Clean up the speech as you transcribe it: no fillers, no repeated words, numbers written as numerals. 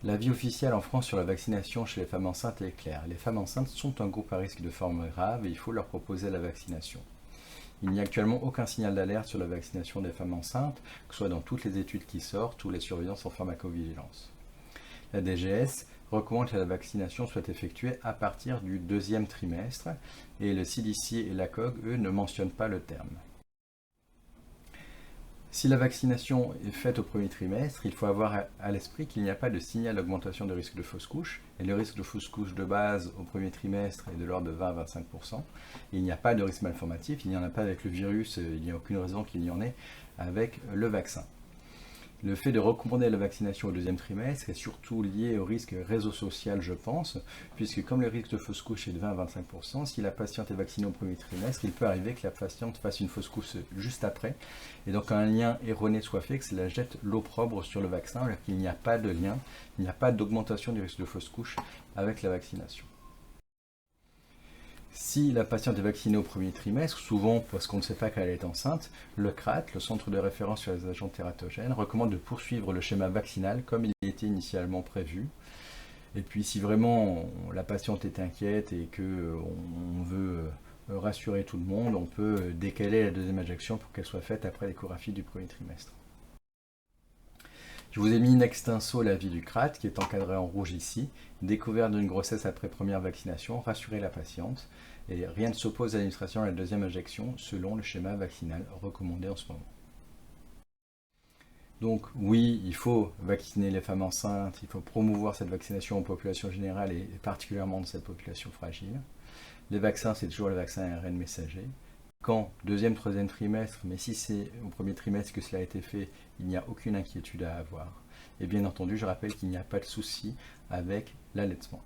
L'avis officiel en France sur la vaccination chez les femmes enceintes est clair. Les femmes enceintes sont un groupe à risque de forme grave et il faut leur proposer la vaccination. Il n'y a actuellement aucun signal d'alerte sur la vaccination des femmes enceintes, que ce soit dans toutes les études qui sortent ou les surveillances en pharmacovigilance. La DGS recommande que la vaccination soit effectuée à partir du deuxième trimestre et le CDC et l'ACOG, eux, ne mentionnent pas le terme. Si la vaccination est faite au premier trimestre, il faut avoir à l'esprit qu'il n'y a pas de signal d'augmentation de risque de fausse couche, et le risque de fausse couche de base au premier trimestre est de l'ordre de 20 à 25%. Il n'y a pas de risque malformatif, il n'y en a pas avec le virus, il n'y a aucune raison qu'il y en ait avec le vaccin. Le fait de recommander la vaccination au deuxième trimestre est surtout lié au risque réseau social, je pense, puisque comme le risque de fausse couche est de 20 à 25%, si la patiente est vaccinée au premier trimestre, il peut arriver que la patiente fasse une fausse couche juste après, et donc un lien erroné soit fait, que cela jette l'opprobre sur le vaccin, alors qu'il n'y a pas de lien, il n'y a pas d'augmentation du risque de fausse couche avec la vaccination. Si la patiente est vaccinée au premier trimestre, souvent parce qu'on ne sait pas qu'elle est enceinte, le CRAT, le Centre de référence sur les agents tératogènes, recommande de poursuivre le schéma vaccinal comme il était initialement prévu. Et puis si vraiment la patiente est inquiète et qu'on veut rassurer tout le monde, on peut décaler la deuxième injection pour qu'elle soit faite après l'échographie du premier trimestre. Je vous ai mis in extenso l'avis du CRAT qui est encadré en rouge ici. Découverte d'une grossesse après première vaccination, rassurer la patiente. Et rien ne s'oppose à l'administration de la deuxième injection selon le schéma vaccinal recommandé en ce moment. Donc oui, il faut vacciner les femmes enceintes, il faut promouvoir cette vaccination en population générale et particulièrement de cette population fragile. Les vaccins, c'est toujours le vaccin ARN messager. Quand deuxième, troisième trimestre, mais si c'est au premier trimestre que cela a été fait, il n'y a aucune inquiétude à avoir. Et bien entendu, je rappelle qu'il n'y a pas de souci avec l'allaitement.